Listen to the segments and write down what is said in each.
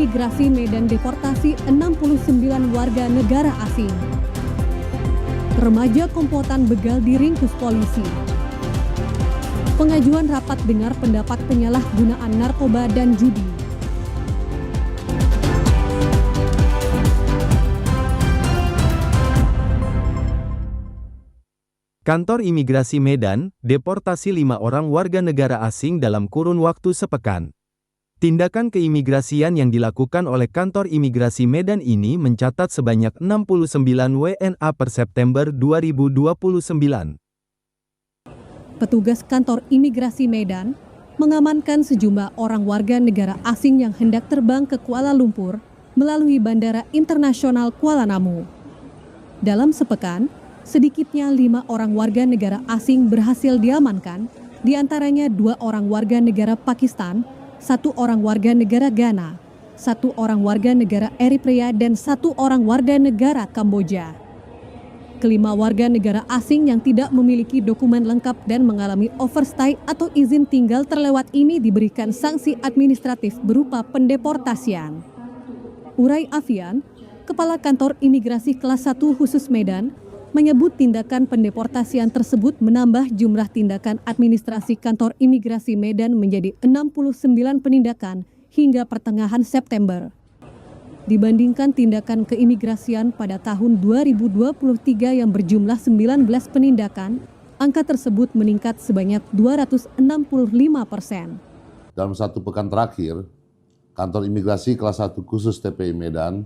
Imigrasi Medan deportasi 69 warga negara asing. Remaja komplotan begal diringkus polisi. Pengajuan rapat dengar pendapat penyalahgunaan narkoba dan judi. Kantor Imigrasi Medan deportasi 5 orang warga negara asing dalam kurun waktu sepekan. Tindakan keimigrasian yang dilakukan oleh Kantor Imigrasi Medan ini mencatat sebanyak 69 WNA per September 2029. Petugas Kantor Imigrasi Medan mengamankan sejumlah orang warga negara asing yang hendak terbang ke Kuala Lumpur melalui Bandara Internasional Kuala Namu. Dalam sepekan, sedikitnya 5 orang warga negara asing berhasil diamankan, diantaranya 2 orang warga negara Pakistan, 1 orang warga negara Ghana, 1 orang warga negara Eritrea, dan 1 orang warga negara Kamboja. Kelima warga negara asing yang tidak memiliki dokumen lengkap dan mengalami overstay atau izin tinggal terlewat ini diberikan sanksi administratif berupa pendeportasian. Urai Afian, Kepala Kantor Imigrasi Kelas 1 Khusus Medan, menyebut tindakan pendeportasian tersebut menambah jumlah tindakan administrasi Kantor Imigrasi Medan menjadi 69 penindakan hingga pertengahan September. Dibandingkan tindakan keimigrasian pada tahun 2023 yang berjumlah 19 penindakan, angka tersebut meningkat sebanyak 265%. Dalam 1 pekan terakhir, Kantor Imigrasi Kelas 1 Khusus TPI Medan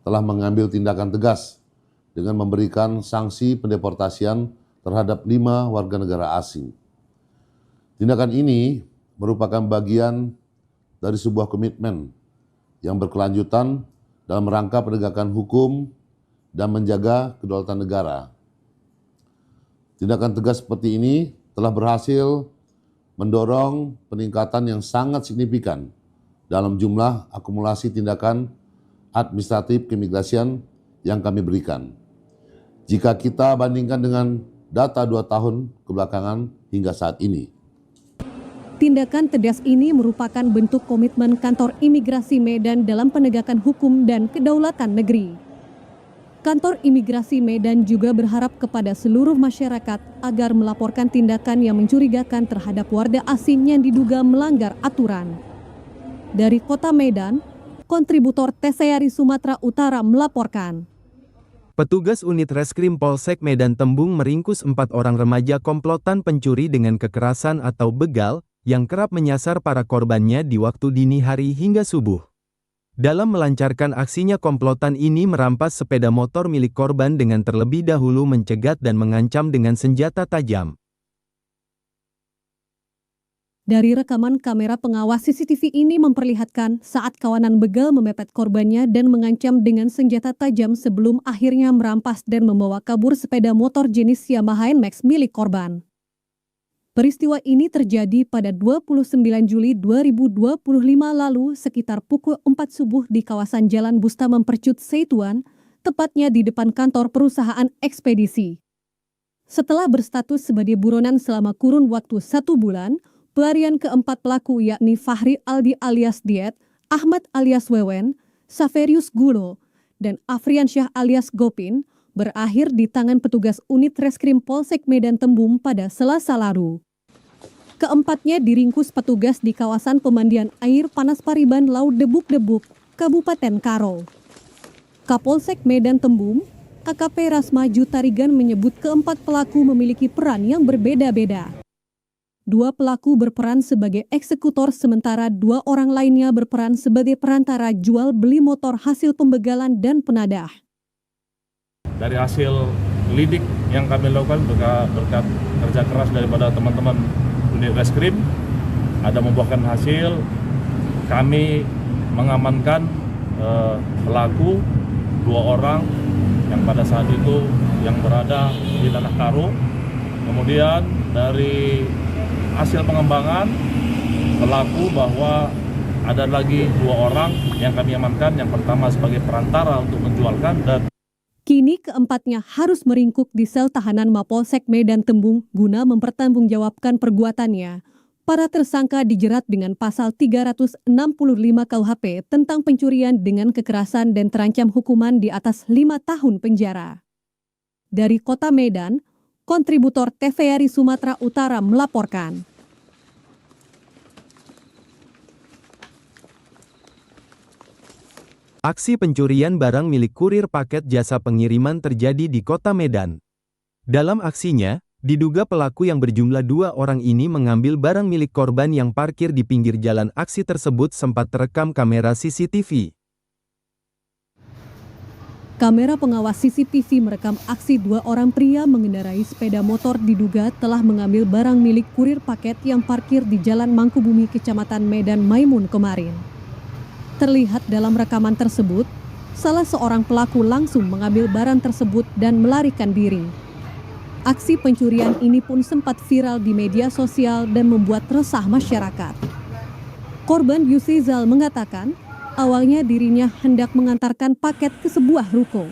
telah mengambil tindakan tegas dengan memberikan sanksi pendeportasian terhadap 5 warga negara asing. Tindakan ini merupakan bagian dari sebuah komitmen yang berkelanjutan dalam rangka penegakan hukum dan menjaga kedaulatan negara. Tindakan tegas seperti ini telah berhasil mendorong peningkatan yang sangat signifikan dalam jumlah akumulasi tindakan administratif keimigrasian yang kami berikan. Jika kita bandingkan dengan data 2 tahun kebelakangan hingga saat ini. Tindakan tegas ini merupakan bentuk komitmen Kantor Imigrasi Medan dalam penegakan hukum dan kedaulatan negeri. Kantor Imigrasi Medan juga berharap kepada seluruh masyarakat agar melaporkan tindakan yang mencurigakan terhadap warga asing yang diduga melanggar aturan. Dari Kota Medan, kontributor TCRI Sumatera Utara melaporkan. Petugas unit reskrim Polsek Medan Tembung meringkus 4 orang remaja komplotan pencuri dengan kekerasan atau begal yang kerap menyasar para korbannya di waktu dini hari hingga subuh. Dalam melancarkan aksinya, komplotan ini merampas sepeda motor milik korban dengan terlebih dahulu mencegat dan mengancam dengan senjata tajam. Dari rekaman kamera pengawas CCTV ini memperlihatkan saat kawanan begal memepet korbannya dan mengancam dengan senjata tajam sebelum akhirnya merampas dan membawa kabur sepeda motor jenis Yamaha NMAX milik korban. Peristiwa ini terjadi pada 29 Juli 2025 lalu sekitar pukul 4 subuh di kawasan Jalan Busta Mempercut Seituan, tepatnya di depan kantor perusahaan ekspedisi. Setelah berstatus sebagai buronan selama kurun waktu 1 bulan, pelarian keempat pelaku yakni Fahri Aldi alias Diet, Ahmad alias Wewen, Saverius Gulo, dan Afriansyah alias Gopin berakhir di tangan petugas unit reskrim Polsek Medan Tembung pada Selasa lalu. Keempatnya diringkus petugas di kawasan pemandian air panas Pariban Laut Debuk-Debuk, Kabupaten Karo. Kapolsek Medan Tembung, AKP Rasma Jutarigan menyebut keempat pelaku memiliki peran yang berbeda-beda. 2 pelaku berperan sebagai eksekutor sementara 2 orang lainnya berperan sebagai perantara jual beli motor hasil pembegalan dan penadah. Dari hasil lidik yang kami lakukan berkat kerja keras daripada teman-teman unit reskrim, ada membuahkan hasil. Kami mengamankan pelaku 2 orang yang pada saat itu yang berada di Tanah Karo. Kemudian dari hasil pengembangan pelaku bahwa ada lagi 2 orang yang kami amankan. Yang pertama sebagai perantara untuk menjualkan dan kini keempatnya harus meringkuk di sel tahanan Mapolsek Medan Tembung guna mempertanggungjawabkan perbuatannya. Para tersangka dijerat dengan pasal 365 KUHP tentang pencurian dengan kekerasan dan terancam hukuman di atas 5 tahun penjara. Dari Kota Medan, kontributor TVRI Sumatera Utara melaporkan. Aksi pencurian barang milik kurir paket jasa pengiriman terjadi di Kota Medan. Dalam aksinya, diduga pelaku yang berjumlah 2 orang ini mengambil barang milik korban yang parkir di pinggir jalan. Aksi tersebut sempat terekam kamera CCTV. Kamera pengawas CCTV merekam aksi 2 orang pria mengendarai sepeda motor diduga telah mengambil barang milik kurir paket yang parkir di Jalan Mangkubumi, Kecamatan Medan Maimun kemarin. Terlihat dalam rekaman tersebut, salah seorang pelaku langsung mengambil barang tersebut dan melarikan diri. Aksi pencurian ini pun sempat viral di media sosial dan membuat resah masyarakat. Korban Yusrizal mengatakan, awalnya dirinya hendak mengantarkan paket ke sebuah ruko.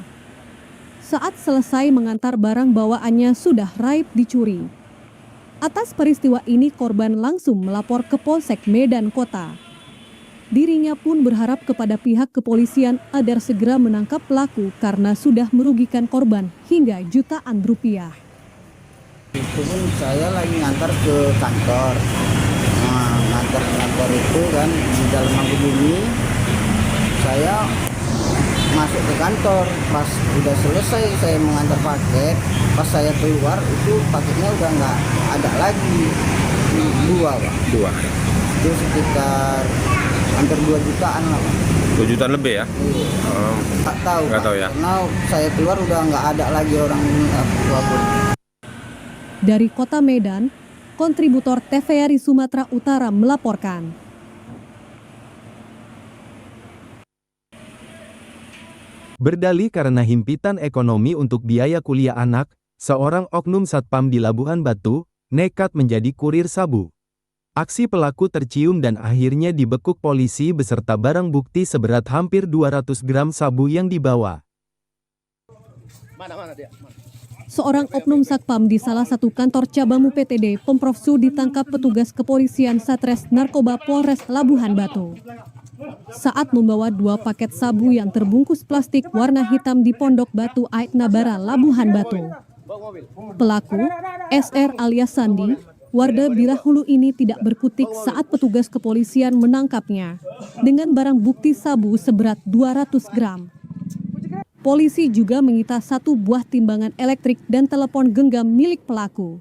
Saat selesai mengantar barang bawaannya sudah raib dicuri. Atas peristiwa ini korban langsung melapor ke Polsek Medan Kota. Dirinya pun berharap kepada pihak kepolisian agar segera menangkap pelaku karena sudah merugikan korban hingga jutaan rupiah. Itu pun saya lagi ngantar ke kantor. Nah, ngantar ke kantor itu kan di Jalan Mangkubumi. Saya masuk ke kantor. Pas udah selesai saya mengantar paket, pas saya keluar itu paketnya udah nggak ada lagi. Dua, Pak. Dua. Itu sekitar hampir 2 jutaan lah, Pak. 2 jutaan lebih ya? Nggak tahu, Nggak Pak. tahu ya? Karena saya keluar udah nggak ada lagi orang apapun. Dari Kota Medan, kontributor TVRI Sumatera Utara melaporkan. Berdalih karena himpitan ekonomi untuk biaya kuliah anak, seorang oknum satpam di Labuhan Batu nekat menjadi kurir sabu. Aksi pelaku tercium dan akhirnya dibekuk polisi beserta barang bukti seberat hampir 200 gram sabu yang dibawa. Seorang oknum satpam di salah satu kantor cabang UPTD Pemprov Su ditangkap petugas kepolisian Satres Narkoba Polres Labuhan Batu. Saat membawa 2 paket sabu yang terbungkus plastik warna hitam di Pondok Batu Ait Nabara, Labuhan Batu. Pelaku, SR alias Sandi, warga Birahulu ini tidak berkutik saat petugas kepolisian menangkapnya dengan barang bukti sabu seberat 200 gram. Polisi juga menyita 1 buah timbangan elektrik dan telepon genggam milik pelaku.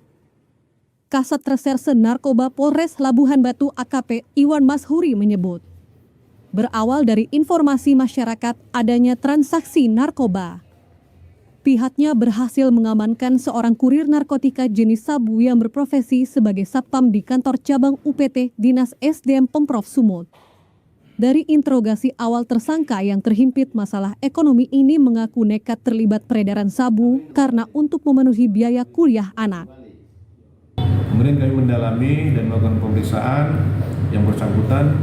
Kasat Reserse Narkoba Polres Labuhan Batu AKP Iwan Mashuri menyebut, berawal dari informasi masyarakat adanya transaksi narkoba. Pihaknya berhasil mengamankan seorang kurir narkotika jenis sabu yang berprofesi sebagai satpam di kantor cabang UPT Dinas SDM Pemprov Sumut. Dari interogasi awal tersangka yang terhimpit masalah ekonomi ini mengaku nekat terlibat peredaran sabu karena untuk memenuhi biaya kuliah anak. Kemudian kami mendalami dan melakukan pemeriksaan yang bersangkutan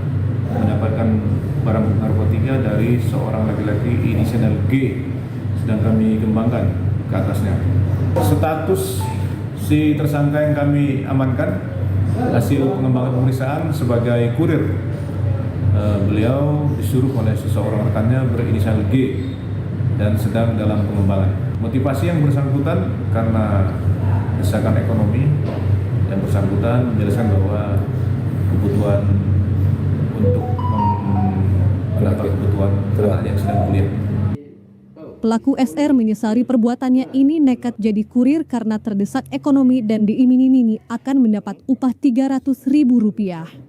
mendapatkan barang narkotika dari seorang laki-laki inisial G, sedang kami kembangkan ke atasnya. Status si tersangka yang kami amankan hasil pengembangan pemeriksaan sebagai kurir. Beliau disuruh oleh seseorang rekannya berinisial G dan sedang dalam pengembangan. Motivasi yang bersangkutan karena desakan ekonomi, yang bersangkutan menjelaskan bahwa kebutuhan untuk mendapat kebutuhan anak yang sedang kuliah. Pelaku SR menyesali perbuatannya ini nekat jadi kurir karena terdesak ekonomi dan diiming-imingi akan mendapat upah Rp300.000.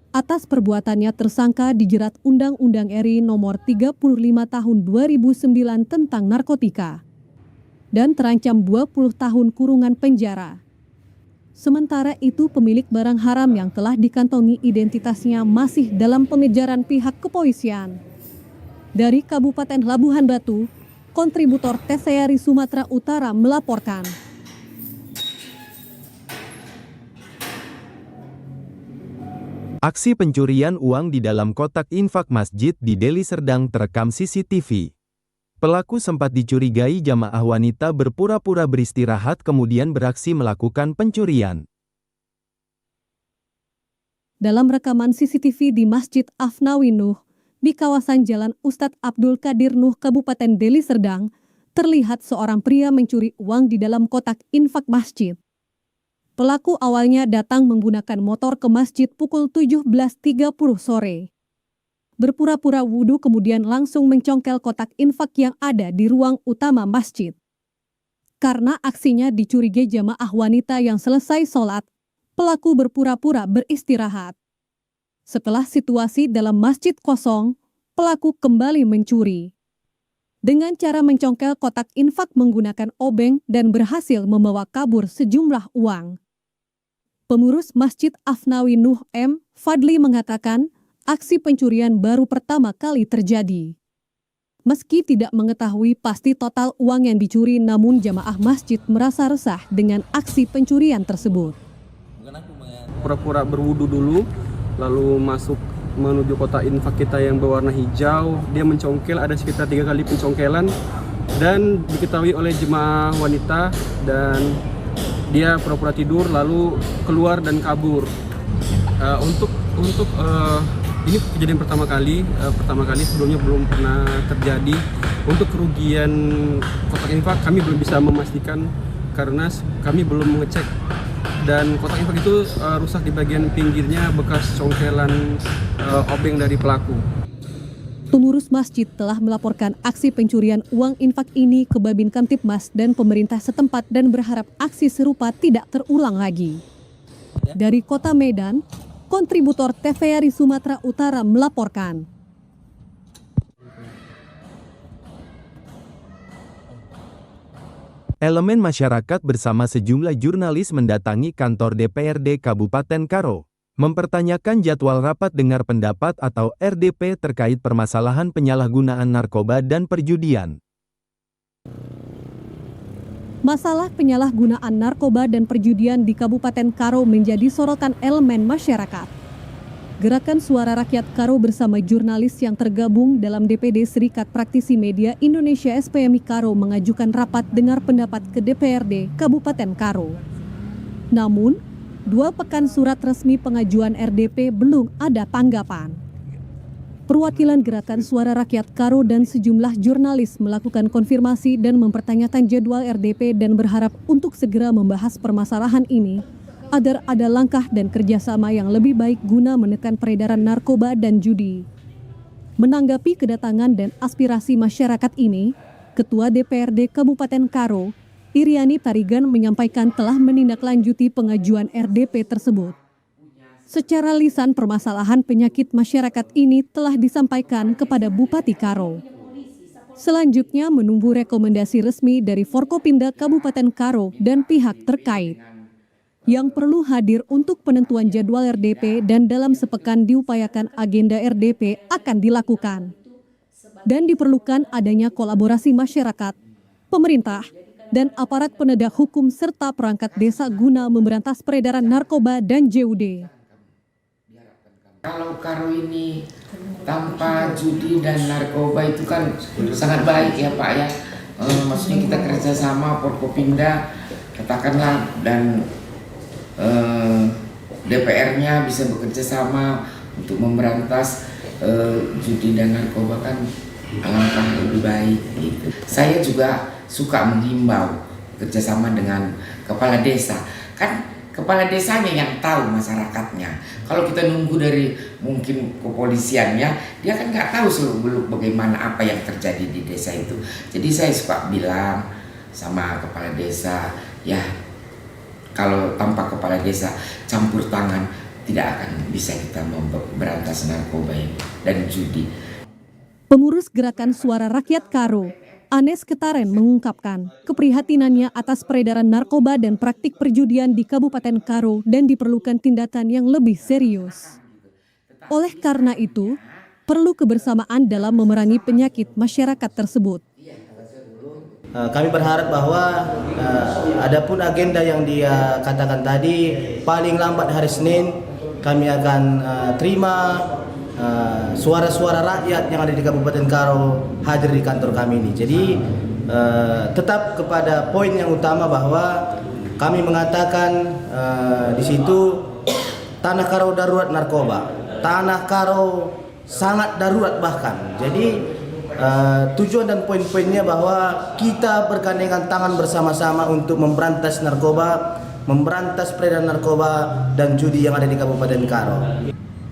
Atas perbuatannya tersangka dijerat Undang-Undang RI Nomor 35 Tahun 2009 tentang narkotika dan terancam 20 tahun kurungan penjara. Sementara itu pemilik barang haram yang telah dikantongi identitasnya masih dalam pengejaran pihak kepolisian. Dari Kabupaten Labuhan Batu, kontributor TVRI Sumatera Utara melaporkan. Aksi pencurian uang di dalam kotak infak masjid di Deli Serdang terekam CCTV. Pelaku sempat dicurigai jamaah wanita berpura-pura beristirahat kemudian beraksi melakukan pencurian. Dalam rekaman CCTV di Masjid Afnawi Nuh di kawasan Jalan Ustadz Abdul Qadir Nuh, Kabupaten Deli Serdang, terlihat seorang pria mencuri uang di dalam kotak infak masjid. Pelaku awalnya datang menggunakan motor ke masjid pukul 17.30 sore. Berpura-pura wudhu kemudian langsung mencongkel kotak infak yang ada di ruang utama masjid. Karena aksinya dicurigai jamaah wanita yang selesai sholat, pelaku berpura-pura beristirahat. Setelah situasi dalam masjid kosong, pelaku kembali mencuri. Dengan cara mencongkel kotak infak menggunakan obeng dan berhasil membawa kabur sejumlah uang. Pengurus Masjid Afnawi Nuh M. Fadli mengatakan, aksi pencurian baru pertama kali terjadi. Meski tidak mengetahui pasti total uang yang dicuri, namun jamaah masjid merasa resah dengan aksi pencurian tersebut. Pura-pura berwudu dulu, lalu masuk menuju kotak infak kita yang berwarna hijau. Dia mencongkel, ada sekitar 3 kali pencongkelan, dan diketahui oleh jemaah wanita, dan dia pura-pura tidur lalu keluar dan kabur. Ini kejadian pertama kali sebelumnya belum pernah terjadi. Untuk kerugian kotak infak kami belum bisa memastikan karena kami belum mengecek, dan kotak infak itu rusak di bagian pinggirnya bekas congkelan obeng dari pelaku. Pengurus masjid telah melaporkan aksi pencurian uang infak ini ke Babin Kamtibmas dan pemerintah setempat dan berharap aksi serupa tidak terulang lagi. Dari Kota Medan, kontributor TVRI Sumatera Utara melaporkan. Elemen masyarakat bersama sejumlah jurnalis mendatangi kantor DPRD Kabupaten Karo, mempertanyakan jadwal rapat dengar pendapat atau RDP terkait permasalahan penyalahgunaan narkoba dan perjudian. Masalah penyalahgunaan narkoba dan perjudian di Kabupaten Karo menjadi sorotan elemen masyarakat. Gerakan Suara Rakyat Karo bersama jurnalis yang tergabung dalam DPD Serikat Praktisi Media Indonesia SPMI Karo mengajukan rapat dengar pendapat ke DPRD Kabupaten Karo. Namun, 2 pekan surat resmi pengajuan RDP belum ada tanggapan. Perwakilan Gerakan Suara Rakyat Karo dan sejumlah jurnalis melakukan konfirmasi dan mempertanyakan jadwal RDP dan berharap untuk segera membahas permasalahan ini agar ada langkah dan kerjasama yang lebih baik guna menekan peredaran narkoba dan judi. Menanggapi kedatangan dan aspirasi masyarakat ini, Ketua DPRD Kabupaten Karo, Iriani Tarigan menyampaikan telah menindaklanjuti pengajuan RDP tersebut. Secara lisan, permasalahan penyakit masyarakat ini telah disampaikan kepada Bupati Karo. Selanjutnya menunggu rekomendasi resmi dari Forkopimda Kabupaten Karo dan pihak terkait. Yang perlu hadir untuk penentuan jadwal RDP dan dalam sepekan diupayakan agenda RDP akan dilakukan. Dan diperlukan adanya kolaborasi masyarakat, pemerintah, dan aparat penegak hukum serta perangkat desa guna memberantas peredaran narkoba dan JUD. Kalau Karo ini tanpa judi dan narkoba itu kan sangat baik ya Pak ya. Maksudnya kita kerjasama Forkopimda katakanlah dan DPR-nya bisa bekerja sama untuk memberantas judi dan narkoba, kan alangkah lebih baik gitu. Saya juga suka menghimbau kerjasama dengan kepala desa. Kan kepala desanya yang tahu masyarakatnya. Kalau kita nunggu dari mungkin kepolisiannya, dia kan nggak tahu seluk-beluk bagaimana apa yang terjadi di desa itu. Jadi saya suka bilang sama kepala desa, ya kalau tanpa kepala desa campur tangan tidak akan bisa kita memberantas narkoba ini dan judi. Pengurus Gerakan Suara Rakyat Karo, Anes Ketaren mengungkapkan keprihatinannya atas peredaran narkoba dan praktik perjudian di Kabupaten Karo dan diperlukan tindakan yang lebih serius. Oleh karena itu, perlu kebersamaan dalam memerangi penyakit masyarakat tersebut. Kami berharap bahwa adapun agenda yang dia katakan tadi, paling lambat hari Senin kami akan terima suara-suara rakyat yang ada di Kabupaten Karo hadir di kantor kami ini. Jadi tetap kepada poin yang utama bahwa kami mengatakan di situ Tanah Karo darurat narkoba. Tanah Karo sangat darurat bahkan. Jadi tujuan dan poin-poinnya bahwa kita bergandengan tangan bersama-sama untuk memberantas narkoba, memberantas peredaran narkoba dan judi yang ada di Kabupaten Karo.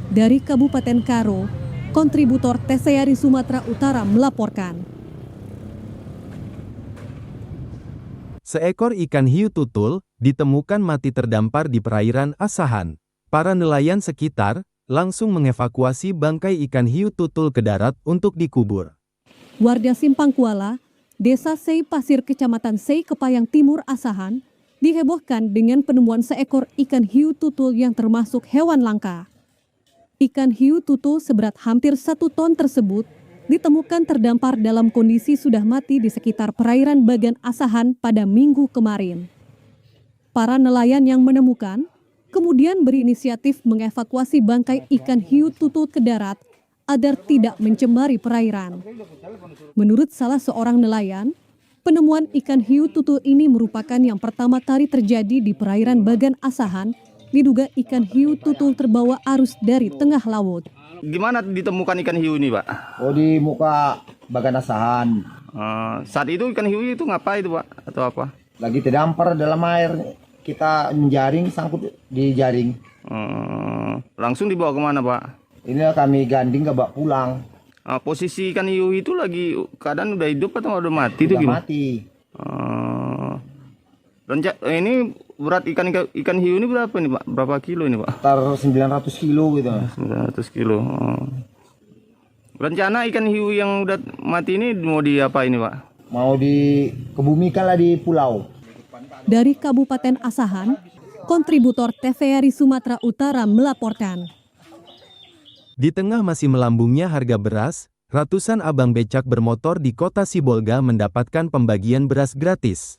Dari Kabupaten Karo, kontributor TVRI Sumatera Utara melaporkan. Seekor ikan hiu tutul ditemukan mati terdampar di perairan Asahan. Para nelayan sekitar langsung mengevakuasi bangkai ikan hiu tutul ke darat untuk dikubur. Warga Simpang Kuala, Desa Sei Pasir, Kecamatan Sei, Kepayang Timur, Asahan, dihebohkan dengan penemuan seekor ikan hiu tutul yang termasuk hewan langka. Ikan hiu tutul seberat hampir 1 ton tersebut ditemukan terdampar dalam kondisi sudah mati di sekitar perairan Bagan Asahan pada Minggu kemarin. Para nelayan yang menemukan kemudian berinisiatif mengevakuasi bangkai ikan hiu tutul ke darat agar tidak mencemari perairan. Menurut salah seorang nelayan, penemuan ikan hiu tutul ini merupakan yang pertama kali terjadi di perairan Bagan Asahan. Diduga ikan hiu tutul terbawa arus dari tengah laut. Gimana ditemukan ikan hiu ini, Pak? Oh, di muka Bagan Asahan. Saat itu ikan hiu itu ngapain itu, Pak? Atau apa? Lagi terdampar dalam air. Kita menjaring, sangkut di jaring. Langsung dibawa kemana, Pak? Ini kami ganding ke bawa pulang. Posisi ikan hiu itu lagi keadaan udah hidup atau udah mati? Udah itu gimana? mati. Ini berat ikan hiu ini berapa nih, Pak? Berapa kilo ini, Pak? Sekitar 900 kilo gitu. 900 kilo. Rencana ikan hiu yang udah mati ini mau diapain ini, Pak? Mau dikebumikan lah di pulau. Dari Kabupaten Asahan, kontributor TVRI Sumatera Utara melaporkan. Di tengah masih melambungnya harga beras, ratusan abang becak bermotor di Kota Sibolga mendapatkan pembagian beras gratis.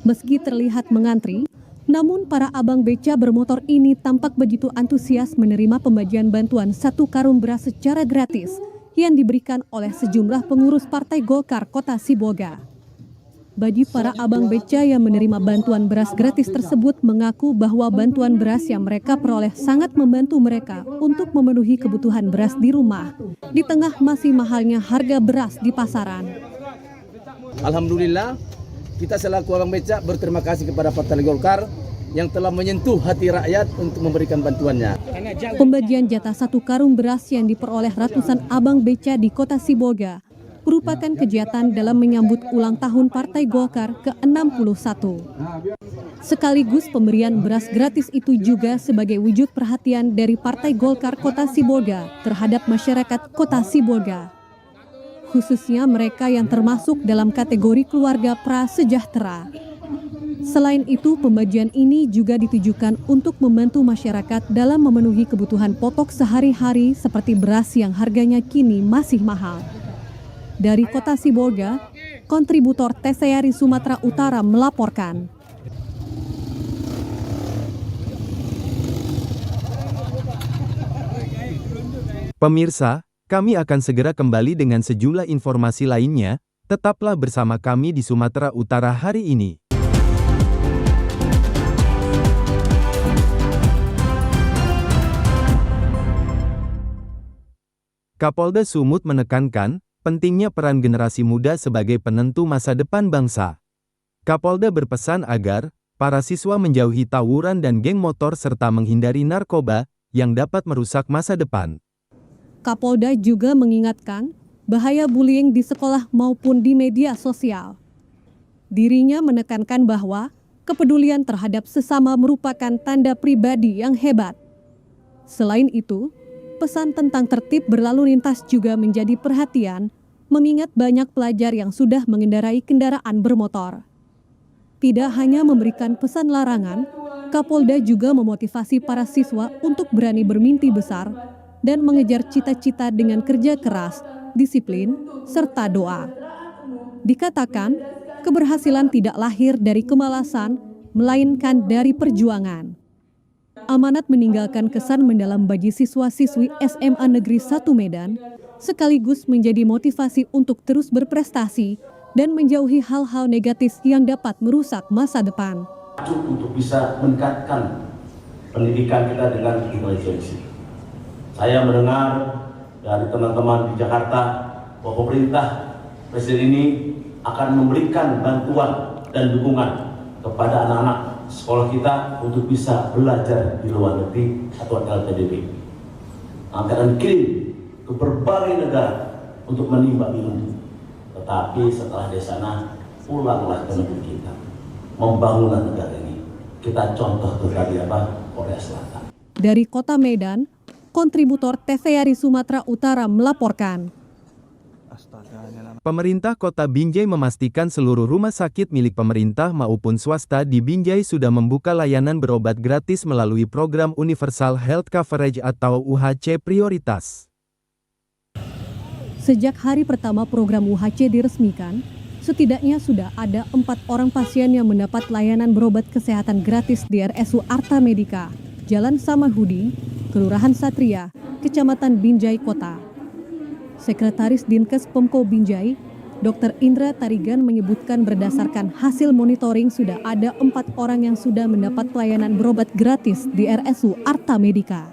Meski terlihat mengantri, namun para abang beca bermotor ini tampak begitu antusias menerima pembagian bantuan 1 karung beras secara gratis yang diberikan oleh sejumlah pengurus Partai Golkar Kota Sibolga. Bagi para abang beca yang menerima bantuan beras gratis tersebut mengaku bahwa bantuan beras yang mereka peroleh sangat membantu mereka untuk memenuhi kebutuhan beras di rumah, di tengah masih mahalnya harga beras di pasaran. Alhamdulillah, kita selaku abang beca berterima kasih kepada Partai Golkar yang telah menyentuh hati rakyat untuk memberikan bantuannya. Pembagian jatah 1 karung beras yang diperoleh ratusan abang beca di Kota Sibolga merupakan kegiatan dalam menyambut ulang tahun Partai Golkar ke-61. Sekaligus pemberian beras gratis itu juga sebagai wujud perhatian dari Partai Golkar Kota Sibolga terhadap masyarakat Kota Sibolga, khususnya mereka yang termasuk dalam kategori keluarga prasejahtera. Selain itu, pembagian ini juga ditujukan untuk membantu masyarakat dalam memenuhi kebutuhan pokok sehari-hari seperti beras yang harganya kini masih mahal. Dari Kota Sibolga, kontributor TVRI Sumatera Utara melaporkan. Pemirsa, kami akan segera kembali dengan sejumlah informasi lainnya. Tetaplah bersama kami di Sumatera Utara hari ini. Kapolda Sumut menekankan pentingnya peran generasi muda sebagai penentu masa depan bangsa. Kapolda berpesan agar para siswa menjauhi tawuran dan geng motor serta menghindari narkoba yang dapat merusak masa depan. Kapolda juga mengingatkan bahaya bullying di sekolah maupun di media sosial. Dirinya menekankan bahwa kepedulian terhadap sesama merupakan tanda pribadi yang hebat. Selain itu, pesan tentang tertib berlalu lintas juga menjadi perhatian, mengingat banyak pelajar yang sudah mengendarai kendaraan bermotor. Tidak hanya memberikan pesan larangan, Kapolda juga memotivasi para siswa untuk berani bermimpi besar dan mengejar cita-cita dengan kerja keras, disiplin, serta doa. Dikatakan, keberhasilan tidak lahir dari kemalasan, melainkan dari perjuangan. Amanat meninggalkan kesan mendalam bagi siswa-siswi SMA Negeri 1 Medan, sekaligus menjadi motivasi untuk terus berprestasi dan menjauhi hal-hal negatif yang dapat merusak masa depan. untuk bisa meningkatkan pendidikan kita dengan intelijensi. Saya mendengar dari teman-teman di Jakarta bahwa pemerintah Presiden ini akan memberikan bantuan dan dukungan kepada anak-anak sekolah kita untuk bisa belajar di luar negeri atau LPDP. Akan kirim ke berbagai negara untuk menimba ilmu. Tetapi setelah di sana, pulanglah ke negeri kita. Membangun negara ini. Kita contoh dari Korea Selatan. Dari Kota Medan, kontributor TVRI Sumatera Utara melaporkan. Pemerintah Kota Binjai memastikan seluruh rumah sakit milik pemerintah maupun swasta di Binjai sudah membuka layanan berobat gratis melalui program Universal Health Coverage atau UHC prioritas. Sejak hari pertama program UHC diresmikan, setidaknya sudah ada 4 orang pasien yang mendapat layanan berobat kesehatan gratis di RSU Arta Medika, Jalan Samahudi, Kelurahan Satria, Kecamatan Binjai Kota. Sekretaris Dinkes Pemko Binjai, Dr. Indra Tarigan menyebutkan berdasarkan hasil monitoring sudah ada 4 orang yang sudah mendapat pelayanan berobat gratis di RSU Arta Medika.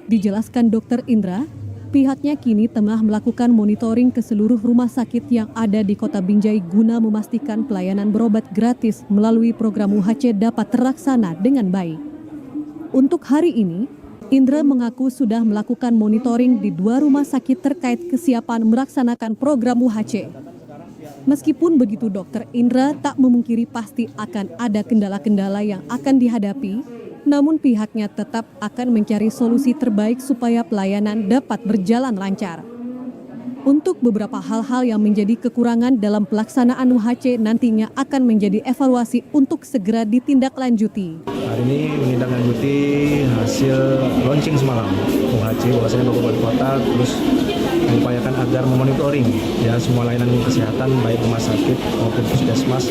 Dijelaskan Dr. Indra, pihaknya kini tengah melakukan monitoring ke seluruh rumah sakit yang ada di Kota Binjai guna memastikan pelayanan berobat gratis melalui program UHC dapat terlaksana dengan baik. Untuk hari ini, Indra mengaku sudah melakukan monitoring di 2 rumah sakit terkait kesiapan melaksanakan program UHC. Meskipun begitu, Dr. Indra tak memungkiri pasti akan ada kendala-kendala yang akan dihadapi, namun pihaknya tetap akan mencari solusi terbaik supaya pelayanan dapat berjalan lancar. Untuk beberapa hal-hal yang menjadi kekurangan dalam pelaksanaan UHC nantinya akan menjadi evaluasi untuk segera ditindaklanjuti. Hari ini menindaklanjuti hasil launching semalam UHC, bahwasanya Bapak Wali Kota terus mengupayakan agar memonitoring ya semua layanan kesehatan baik rumah sakit maupun puskesmas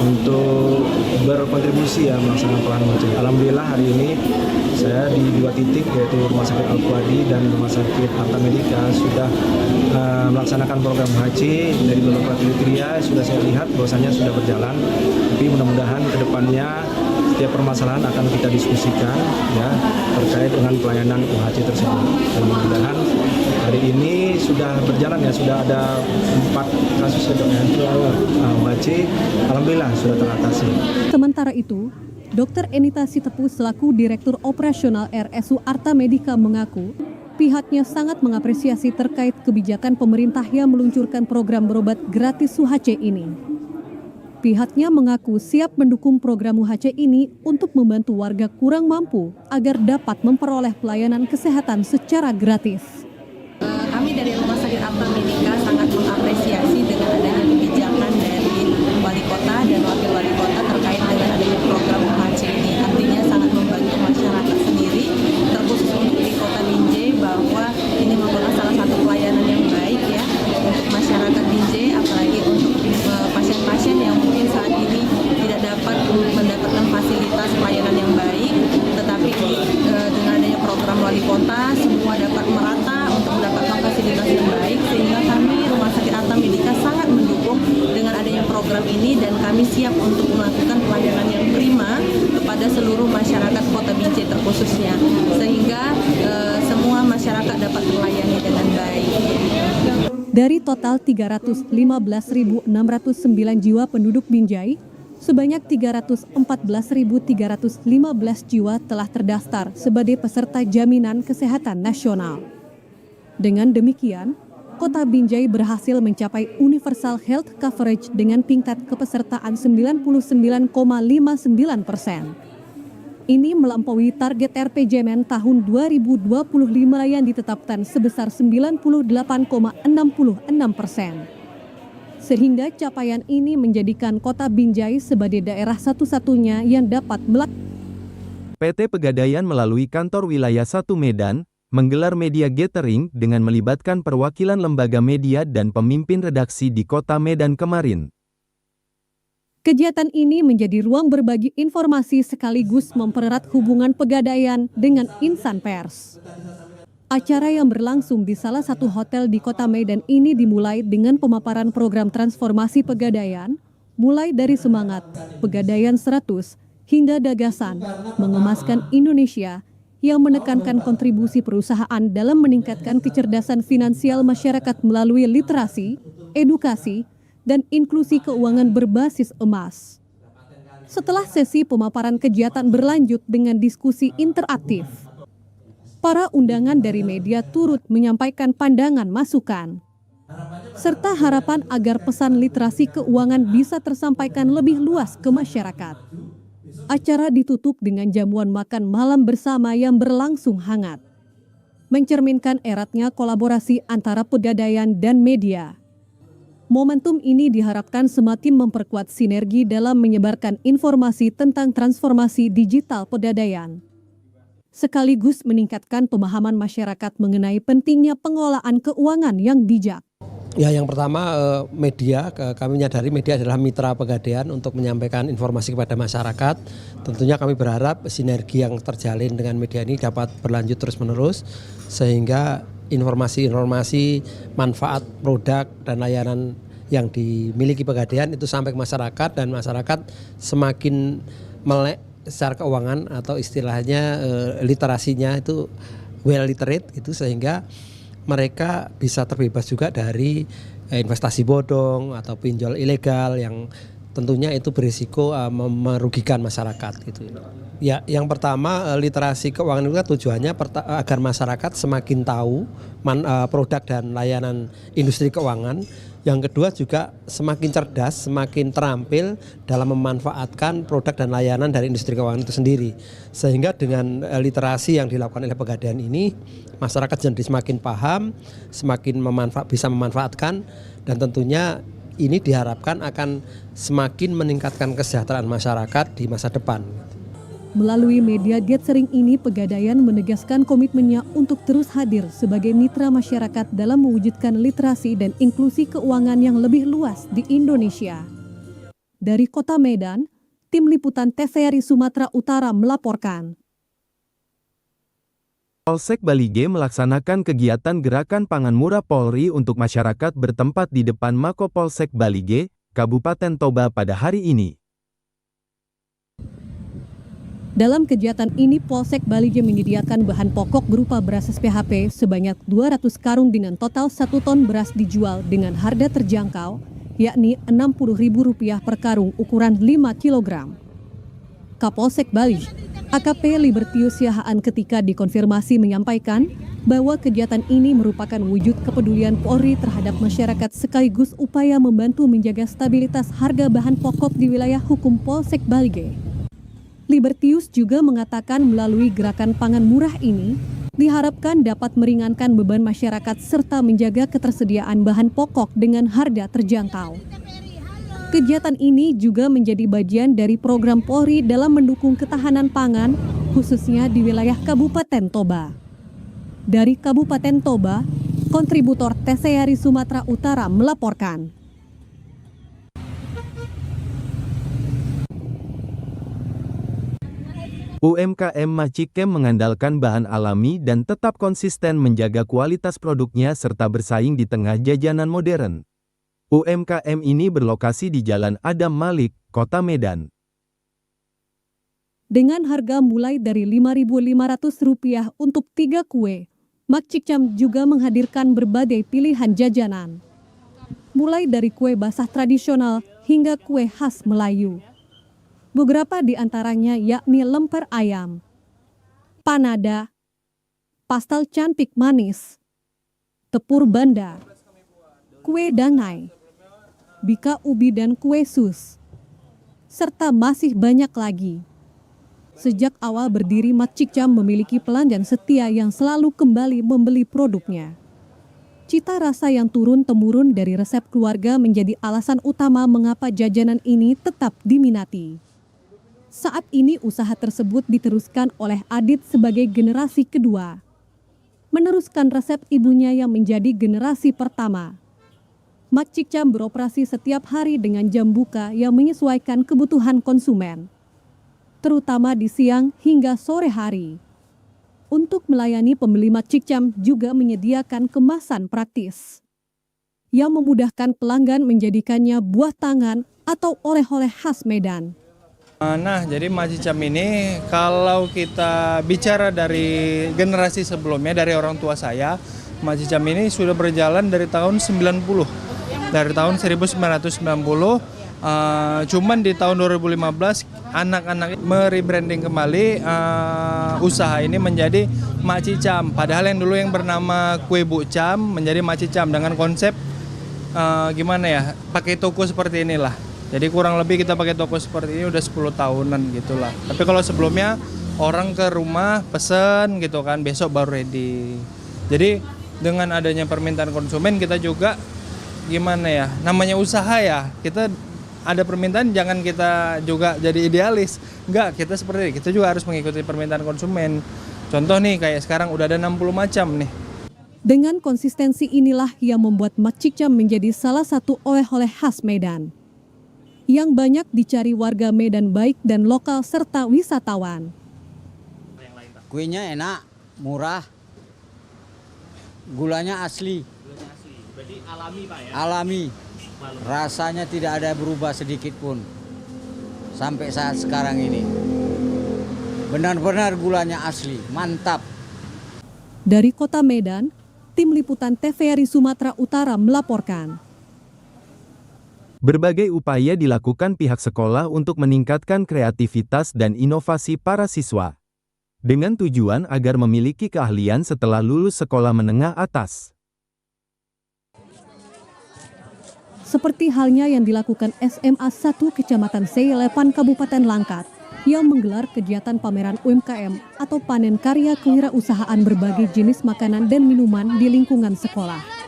untuk berkontribusi ya melaksanakan pelayanan UHC. Alhamdulillah hari ini saya di 2 titik yaitu Rumah Sakit Al-Fuadi dan Rumah Sakit Arta Medika sudah melaksanakan program UHC. Dari beberapa kriteria sudah saya lihat bahwasanya sudah berjalan, tapi mudah-mudahan ke depannya setiap permasalahan akan kita diskusikan ya terkait dengan pelayanan UHC tersebut. Dan mudah-mudahan hari ini sudah berjalan ya, sudah ada 4 kasus ya dok ya UHC, alhamdulillah sudah teratasi. Sementara itu, Dr. Enita Sitepu selaku Direktur Operasional RSU Arta Medika mengaku pihaknya sangat mengapresiasi terkait kebijakan pemerintah yang meluncurkan program berobat gratis UHC ini. Pihaknya mengaku siap mendukung program UHC ini untuk membantu warga kurang mampu agar dapat memperoleh pelayanan kesehatan secara gratis. Kami dari Rumah Sakit Arta Medika sangat mengapresiasi dengan adanya kebijakan dari Wali Kota dan Wakil Wali Kota terkait dengan adanya program UHC ini. Artinya sangat membantu masyarakat sendiri, terkhusus untuk di Kota Binjai, bahwa ini merupakan salah satu pelayanan yang baik ya untuk masyarakat Binjai, apalagi untuk pasien-pasien yang mungkin saat ini tidak dapat mendapatkan fasilitas pelayanan yang baik, tetapi dengan adanya program Wali Kota semua dapat merata untuk mendapatkan fasilitas yang baik, sehingga kami Rumah Sakit Arta Medika sangat mendukung dengan adanya program ini dan kami siap untuk melakukan pelayanan yang prima kepada seluruh masyarakat Kota Binjai terkhususnya, sehingga semua masyarakat dapat terlayani dengan baik. Dari total 315.609 jiwa penduduk Binjai, sebanyak 314.315 jiwa telah terdaftar sebagai peserta jaminan kesehatan nasional. Dengan demikian, Kota Binjai berhasil mencapai Universal Health Coverage dengan tingkat kepesertaan 99,59%. Ini melampaui target RPJMN tahun 2025 yang ditetapkan sebesar 98,66%. Sehingga capaian ini menjadikan Kota Binjai sebagai daerah satu-satunya yang dapat PT Pegadaian melalui Kantor Wilayah 1 Medan, menggelar media gathering dengan melibatkan perwakilan lembaga media dan pemimpin redaksi di Kota Medan kemarin. Kegiatan ini menjadi ruang berbagi informasi sekaligus mempererat hubungan Pegadaian dengan insan pers. Acara yang berlangsung di salah satu hotel di Kota Medan ini dimulai dengan pemaparan program transformasi Pegadaian, mulai dari semangat Pegadaian 100 hingga gagasan mengemaskan Indonesia yang menekankan kontribusi perusahaan dalam meningkatkan kecerdasan finansial masyarakat melalui literasi, edukasi, dan inklusi keuangan berbasis emas. Setelah sesi pemaparan kegiatan berlanjut dengan diskusi interaktif, para undangan dari media turut menyampaikan pandangan masukan, serta harapan agar pesan literasi keuangan bisa tersampaikan lebih luas ke masyarakat. Acara ditutup dengan jamuan makan malam bersama yang berlangsung hangat, mencerminkan eratnya kolaborasi antara pegadaian dan media. Momentum ini diharapkan semakin memperkuat sinergi dalam menyebarkan informasi tentang transformasi digital pegadaian, sekaligus meningkatkan pemahaman masyarakat mengenai pentingnya pengelolaan keuangan yang bijak. Ya, yang pertama media, kami menyadari media adalah mitra pegadaian untuk menyampaikan informasi kepada masyarakat. Tentunya kami berharap sinergi yang terjalin dengan media ini dapat berlanjut terus-menerus sehingga informasi-informasi manfaat produk dan layanan yang dimiliki pegadaian itu sampai ke masyarakat dan masyarakat semakin melek secara keuangan atau istilahnya literasinya itu well literate itu sehingga mereka bisa terbebas juga dari investasi bodong atau pinjol ilegal yang tentunya itu berisiko merugikan masyarakat gitu. Ya, yang pertama literasi keuangan itu kan tujuannya agar masyarakat semakin tahu produk dan layanan industri keuangan. Yang kedua juga semakin cerdas, semakin terampil dalam memanfaatkan produk dan layanan dari industri keuangan itu sendiri. Sehingga dengan literasi yang dilakukan oleh pegadaian ini, masyarakat jadi semakin paham, semakin bisa memanfaatkan, dan tentunya ini diharapkan akan semakin meningkatkan kesejahteraan masyarakat di masa depan. Melalui media gathering ini, Pegadaian menegaskan komitmennya untuk terus hadir sebagai mitra masyarakat dalam mewujudkan literasi dan inklusi keuangan yang lebih luas di Indonesia. Dari Kota Medan, Tim Liputan TVRI Sumatera Utara melaporkan. Polsek Balige melaksanakan kegiatan Gerakan Pangan Murah Polri untuk masyarakat bertempat di depan Mako Polsek Balige, Kabupaten Toba pada hari ini. Dalam kegiatan ini, Polsek Balige menyediakan bahan pokok berupa beras SPHP sebanyak 200 karung dengan total 1 ton beras dijual dengan harga terjangkau, yakni Rp60.000 per karung ukuran 5 kg. Kapolsek Balige, AKP Libertius Yahaan ketika dikonfirmasi menyampaikan bahwa kegiatan ini merupakan wujud kepedulian Polri terhadap masyarakat sekaligus upaya membantu menjaga stabilitas harga bahan pokok di wilayah hukum Polsek Balige. Libertius juga mengatakan melalui gerakan pangan murah ini, diharapkan dapat meringankan beban masyarakat serta menjaga ketersediaan bahan pokok dengan harga terjangkau. Kegiatan ini juga menjadi bagian dari program Polri dalam mendukung ketahanan pangan, khususnya di wilayah Kabupaten Toba. Dari Kabupaten Toba, kontributor TVRI Sumatera Utara melaporkan. UMKM Macikem mengandalkan bahan alami dan tetap konsisten menjaga kualitas produknya serta bersaing di tengah jajanan modern. UMKM ini berlokasi di Jalan Adam Malik, Kota Medan. Dengan harga mulai dari Rp5.500 untuk 3 kue, Macikem juga menghadirkan berbagai pilihan jajanan. Mulai dari kue basah tradisional hingga kue khas Melayu. Beberapa di antaranya yakni lemper ayam, panada, pastel cantik manis, tepur banda, kue dangai, bika ubi dan kue sus, serta masih banyak lagi. Sejak awal berdiri, Macikem memiliki pelanggan setia yang selalu kembali membeli produknya. Cita rasa yang turun-temurun dari resep keluarga menjadi alasan utama mengapa jajanan ini tetap diminati. Saat ini usaha tersebut diteruskan oleh Adit sebagai generasi kedua, meneruskan resep ibunya yang menjadi generasi pertama. Macikem beroperasi setiap hari dengan jam buka yang menyesuaikan kebutuhan konsumen, terutama di siang hingga sore hari. Untuk melayani pembeli, Macikem juga menyediakan kemasan praktis yang memudahkan pelanggan menjadikannya buah tangan atau oleh-oleh khas Medan. Nah, jadi Macicam ini kalau kita bicara dari generasi sebelumnya, dari orang tua saya, Macicam ini sudah berjalan dari tahun 90. Dari tahun 1990, cuman di tahun 2015 anak-anak merebranding kembali usaha ini menjadi Macicam. Padahal yang dulu yang bernama Kue Bucam menjadi Macicam dengan konsep gimana ya, pakai toko seperti inilah. Jadi kurang lebih kita pakai toko seperti ini udah 10 tahunan gitulah. Tapi kalau sebelumnya orang ke rumah pesen gitu kan, besok baru ready. Jadi dengan adanya permintaan konsumen kita juga gimana ya, namanya usaha ya, kita ada permintaan jangan kita juga jadi idealis. Enggak, kita seperti ini, kita juga harus mengikuti permintaan konsumen. Contoh nih kayak sekarang udah ada 60 macam nih. Dengan konsistensi inilah yang membuat Macicam menjadi salah satu oleh-oleh khas Medan yang banyak dicari warga Medan baik dan lokal serta wisatawan. Kuenya enak, murah, gulanya asli. Berarti alami Pak ya? Alami, rasanya tidak ada berubah sedikit pun sampai saat sekarang ini. Benar-benar gulanya asli, mantap. Dari Kota Medan, Tim Liputan TVRI Sumatera Utara melaporkan. Berbagai upaya dilakukan pihak sekolah untuk meningkatkan kreativitas dan inovasi para siswa, dengan tujuan agar memiliki keahlian setelah lulus sekolah menengah atas. Seperti halnya yang dilakukan SMA 1 Kecamatan Seilepan Kabupaten Langkat, yang menggelar kegiatan pameran UMKM atau panen karya kewirausahaan berbagai jenis makanan dan minuman di lingkungan sekolah.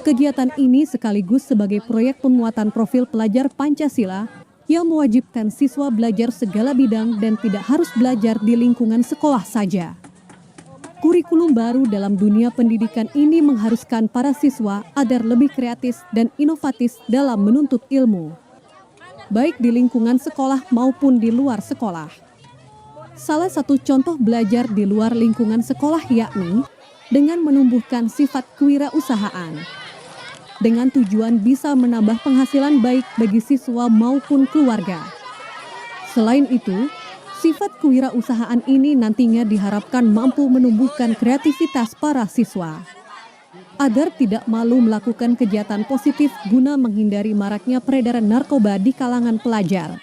Kegiatan ini sekaligus sebagai proyek penguatan profil pelajar Pancasila yang mewajibkan siswa belajar segala bidang dan tidak harus belajar di lingkungan sekolah saja. Kurikulum baru dalam dunia pendidikan ini mengharuskan para siswa agar lebih kreatif dan inovatif dalam menuntut ilmu, baik di lingkungan sekolah maupun di luar sekolah. Salah satu contoh belajar di luar lingkungan sekolah yakni dengan menumbuhkan sifat kewirausahaan, dengan tujuan bisa menambah penghasilan baik bagi siswa maupun keluarga. Selain itu, sifat kewirausahaan ini nantinya diharapkan mampu menumbuhkan kreativitas para siswa, agar tidak malu melakukan kegiatan positif guna menghindari maraknya peredaran narkoba di kalangan pelajar.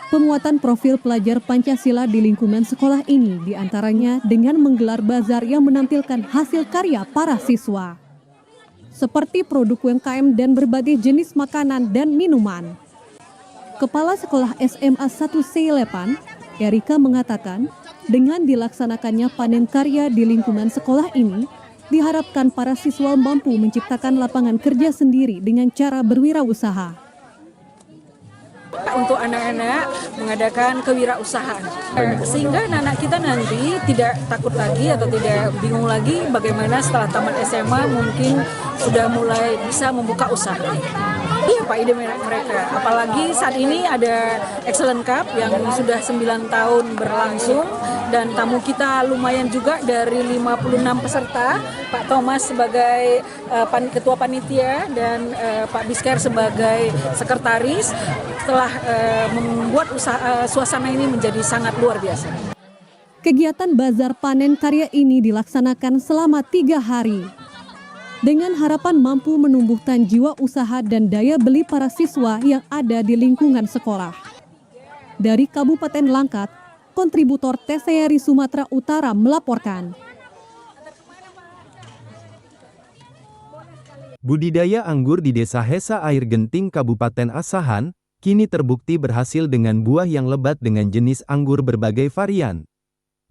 Penguatan profil pelajar Pancasila di lingkungan sekolah ini diantaranya dengan menggelar bazar yang menampilkan hasil karya para siswa, seperti produk UMKM dan berbagai jenis makanan dan minuman. Kepala Sekolah SMA 1 Seilepan, Erika mengatakan, dengan dilaksanakannya panen karya di lingkungan sekolah ini, diharapkan para siswa mampu menciptakan lapangan kerja sendiri dengan cara berwirausaha. Untuk anak-anak mengadakan kewirausahaan, sehingga anak-anak kita nanti tidak takut lagi atau tidak bingung lagi bagaimana setelah tamat SMA mungkin sudah mulai bisa membuka usaha. Iya Pak, ide mereka. Apalagi saat ini ada Excellent Cup yang sudah 9 tahun berlangsung dan tamu kita lumayan juga dari 56 peserta. Pak Thomas sebagai ketua panitia dan Pak Bisker sebagai sekretaris telah membuat suasana ini menjadi sangat luar biasa. Kegiatan bazar panen karya ini dilaksanakan selama 3 hari. Dengan harapan mampu menumbuhkan jiwa usaha dan daya beli para siswa yang ada di lingkungan sekolah. Dari Kabupaten Langkat, kontributor TVRI Sumatera Utara melaporkan. Budidaya anggur di Desa Hesa Air Genting Kabupaten Asahan, kini terbukti berhasil dengan buah yang lebat dengan jenis anggur berbagai varian.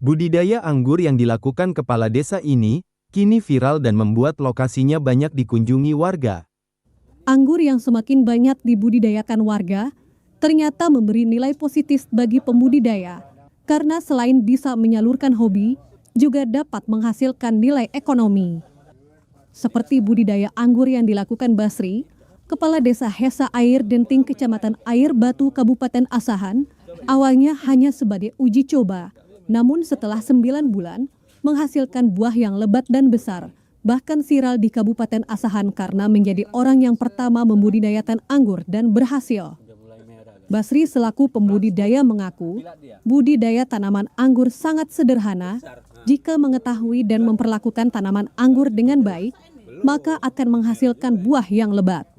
Budidaya anggur yang dilakukan kepala desa ini, kini viral dan membuat lokasinya banyak dikunjungi warga. Anggur yang semakin banyak dibudidayakan warga, ternyata memberi nilai positif bagi pembudidaya, karena selain bisa menyalurkan hobi, juga dapat menghasilkan nilai ekonomi. Seperti budidaya anggur yang dilakukan Basri, Kepala Desa Hesa Air Genting Kecamatan Air Batu Kabupaten Asahan, awalnya hanya sebagai uji coba, namun setelah 9 bulan, menghasilkan buah yang lebat dan besar, bahkan viral di Kabupaten Asahan karena menjadi orang yang pertama membudidayakan anggur dan berhasil. Basri selaku pembudidaya mengaku, budidaya tanaman anggur sangat sederhana. Jika mengetahui dan memperlakukan tanaman anggur dengan baik, maka akan menghasilkan buah yang lebat.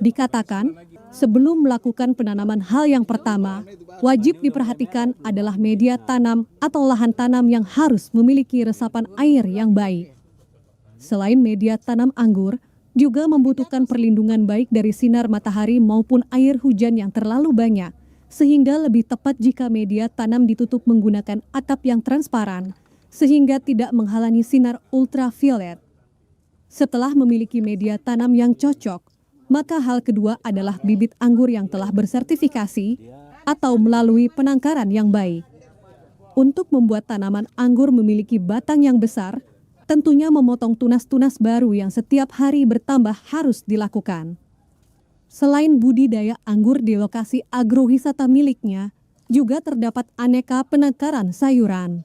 Dikatakan, sebelum melakukan penanaman hal yang pertama, wajib diperhatikan adalah media tanam atau lahan tanam yang harus memiliki resapan air yang baik. Selain media tanam anggur, juga membutuhkan perlindungan baik dari sinar matahari maupun air hujan yang terlalu banyak, sehingga lebih tepat jika media tanam ditutup menggunakan atap yang transparan, sehingga tidak menghalangi sinar ultraviolet. Setelah memiliki media tanam yang cocok, maka hal kedua adalah bibit anggur yang telah bersertifikasi atau melalui penangkaran yang baik. Untuk membuat tanaman anggur memiliki batang yang besar, tentunya memotong tunas-tunas baru yang setiap hari bertambah harus dilakukan. Selain budidaya anggur di lokasi agrowisata miliknya, juga terdapat aneka penangkaran sayuran.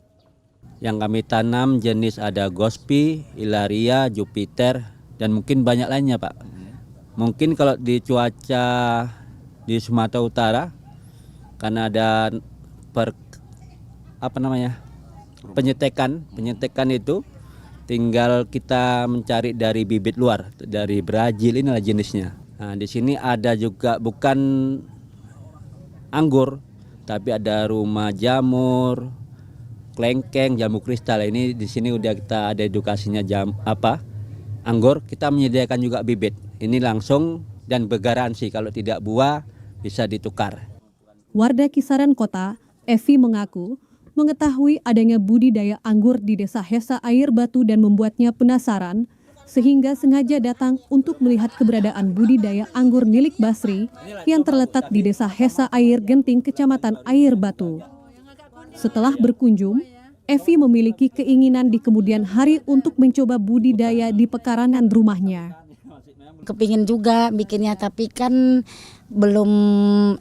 Yang kami tanam jenis ada Gospi, Ilaria, Jupiter, dan mungkin banyak lainnya, Pak. Mungkin kalau di cuaca di Sumatera Utara, karena ada penyetekan itu tinggal kita mencari dari bibit luar, dari Brazil, inilah jenisnya. Nah, di sini ada juga bukan anggur, tapi ada rumah jamur, klengkeng, jamu kristal. Ini di sini udah kita ada edukasinya anggur, kita menyediakan juga bibit. Ini langsung dan bergaransi kalau tidak buah bisa ditukar. Warga kisaran kota, Evi mengaku mengetahui adanya budidaya anggur di Desa Hesa Air Batu dan membuatnya penasaran, sehingga sengaja datang untuk melihat keberadaan budidaya anggur milik Basri yang terletak di Desa Hesa Air Genting, Kecamatan Air Batu. Setelah berkunjung, Evi memiliki keinginan di kemudian hari untuk mencoba budidaya di pekarangan rumahnya. Kepingin juga bikinnya, tapi kan belum,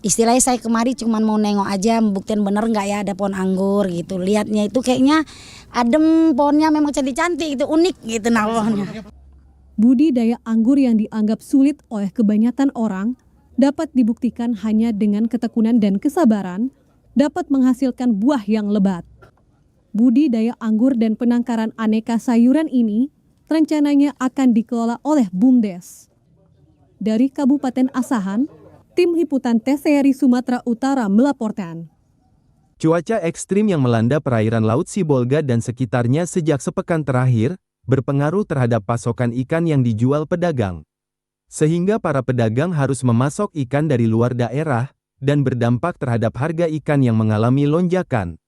istilahnya saya kemari cuman mau nengok aja, buktiin bener nggak ya ada pohon anggur gitu. Lihatnya itu kayaknya adem, pohonnya memang cantik-cantik, itu unik gitu pohonnya. Budidaya anggur yang dianggap sulit oleh kebanyakan orang dapat dibuktikan hanya dengan ketekunan dan kesabaran, dapat menghasilkan buah yang lebat. Budidaya anggur dan penangkaran aneka sayuran ini rencananya akan dikelola oleh BUMDes. Dari Kabupaten Asahan, tim liputan TVRI Sumatera Utara melaporkan. Cuaca ekstrim yang melanda perairan Laut Sibolga dan sekitarnya sejak sepekan terakhir, berpengaruh terhadap pasokan ikan yang dijual pedagang. Sehingga para pedagang harus memasok ikan dari luar daerah, dan berdampak terhadap harga ikan yang mengalami lonjakan.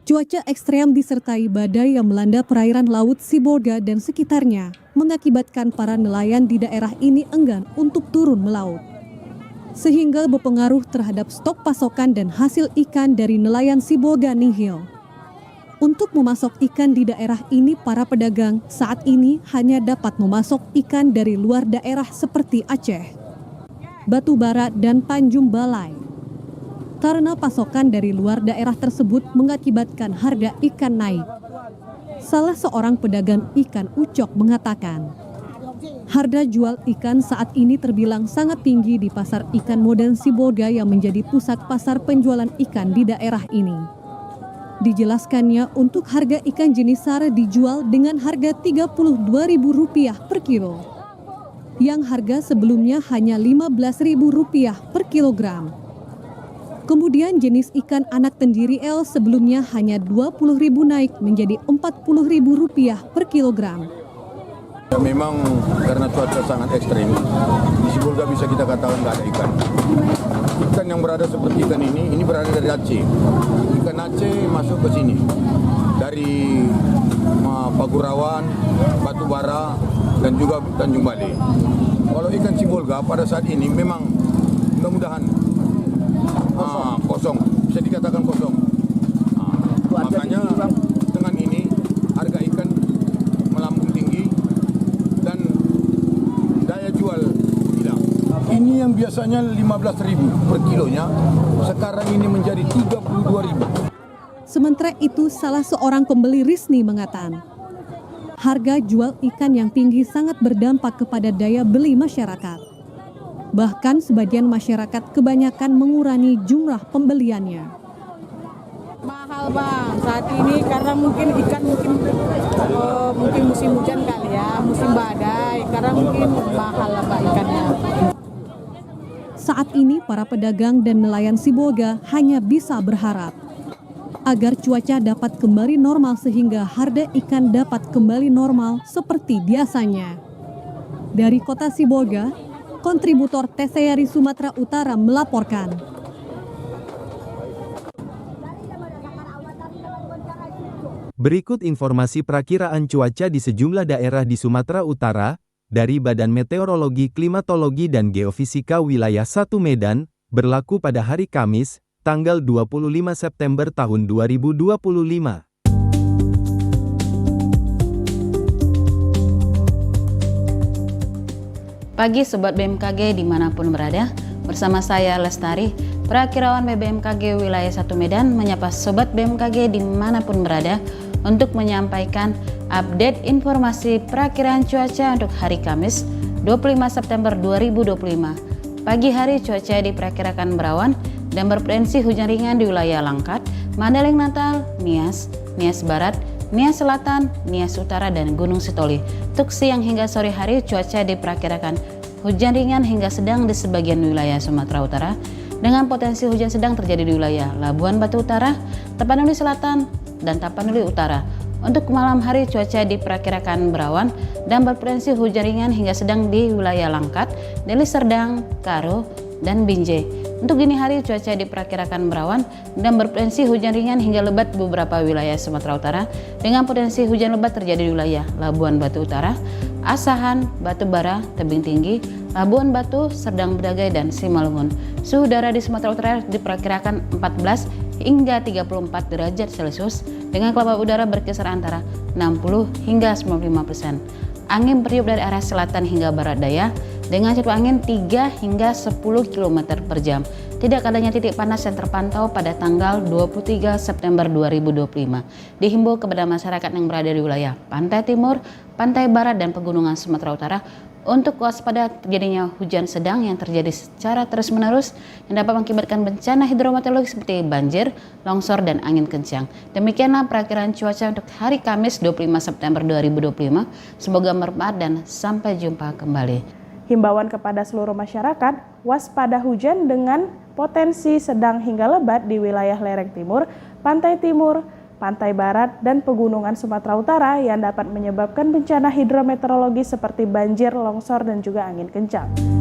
Cuaca ekstrem disertai badai yang melanda perairan Laut Sibolga dan sekitarnya, mengakibatkan para nelayan di daerah ini enggan untuk turun melaut. Sehingga berpengaruh terhadap stok pasokan dan hasil ikan dari nelayan Sibolga nihil. Untuk memasok ikan di daerah ini, para pedagang saat ini hanya dapat memasok ikan dari luar daerah seperti Aceh, Batubara, dan Tanjung Balai. Karena pasokan dari luar daerah tersebut mengakibatkan harga ikan naik. Salah seorang pedagang ikan Ucok mengatakan, harga jual ikan saat ini terbilang sangat tinggi di pasar ikan modern Sibolga yang menjadi pusat pasar penjualan ikan di daerah ini. Dijelaskannya untuk harga ikan jenis sare dijual dengan harga Rp32.000 per kilo, yang harga sebelumnya hanya Rp15.000 per kilogram. Kemudian jenis ikan anak tenggiri L sebelumnya hanya Rp20.000 naik menjadi Rp40.000 per kilogram. Memang karena cuaca sangat ekstrim, di Sibolga bisa kita katakan nggak ada ikan. Ikan yang berada seperti ikan ini berada dari Aceh. Ikan Aceh masuk ke sini dari Pagurawan, Batubara, dan juga Tanjung Balai. Kalau ikan Sibolga pada saat ini memang mudah-mudahan kosong, bisa dikatakan kosong. Makanya dengan ini harga ikan melambung tinggi dan daya jual hilang. Ini yang biasanya Rp15.000 per kilonya, sekarang ini menjadi Rp32.000. Sementara itu, salah seorang pembeli Risni mengatakan, harga jual ikan yang tinggi sangat berdampak kepada daya beli masyarakat. Bahkan sebagian masyarakat kebanyakan mengurangi jumlah pembeliannya. Mahal bang saat ini karena mungkin ikan mungkin musim hujan kali ya, musim badai, karena mungkin mahal lah pak ikannya. Saat ini para pedagang dan nelayan Sibolga hanya bisa berharap agar cuaca dapat kembali normal sehingga harga ikan dapat kembali normal seperti biasanya. Dari kota Sibolga, kontributor TCRI Sumatera Utara melaporkan. Berikut informasi perakiraan cuaca di sejumlah daerah di Sumatera Utara dari Badan Meteorologi, Klimatologi, dan Geofisika Wilayah 1 Medan, berlaku pada hari Kamis, tanggal 25 September tahun 2025. Pagi Sobat BMKG dimanapun berada, bersama saya Lestari, Perakirawan BMKG Wilayah 1 Medan menyapa Sobat BMKG dimanapun berada untuk menyampaikan update informasi perakiraan cuaca untuk hari Kamis 25 September 2025. Pagi hari cuaca diperkirakan berawan dan berpotensi hujan ringan di wilayah Langkat, Mandailing Natal, Nias, Nias Barat, Nias Selatan, Nias Utara, dan Gunung Sitoli. Untuk siang hingga sore hari cuaca diperkirakan hujan ringan hingga sedang di sebagian wilayah Sumatera Utara dengan potensi hujan sedang terjadi di wilayah Labuan Batu Utara, Tapanuli Selatan, dan Tapanuli Utara. Untuk malam hari cuaca diperkirakan berawan dan berpotensi hujan ringan hingga sedang di wilayah Langkat, Deli Serdang, Karo, dan Binjai. Untuk dini hari cuaca diperkirakan berawan dan berpotensi hujan ringan hingga lebat di beberapa wilayah Sumatera Utara dengan potensi hujan lebat terjadi di wilayah Labuan Batu Utara, Asahan, Batu Bara, Tebing Tinggi, Labuan Batu, Serdang Bedagai, dan Simalungun. Suhu udara di Sumatera Utara diperkirakan 14 hingga 34 derajat Celcius dengan kelembapan udara berkisar antara 60 hingga 95%. Angin bertiup dari arah selatan hingga barat daya dengan kecepatan angin 3 hingga 10 km per jam. Tidak adanya titik panas yang terpantau pada tanggal 23 September 2025. Dihimbau kepada masyarakat yang berada di wilayah pantai timur, pantai barat, dan pegunungan Sumatera Utara untuk waspada terjadinya hujan sedang yang terjadi secara terus-menerus yang dapat mengakibatkan bencana hidrometeorologi seperti banjir, longsor, dan angin kencang. Demikianlah perakiraan cuaca untuk hari Kamis 25 September 2025. Semoga bermanfaat dan sampai jumpa kembali. Himbauan kepada seluruh masyarakat, waspada hujan dengan potensi sedang hingga lebat di wilayah lereng timur, pantai barat, dan pegunungan Sumatera Utara yang dapat menyebabkan bencana hidrometeorologi seperti banjir, longsor, dan juga angin kencang.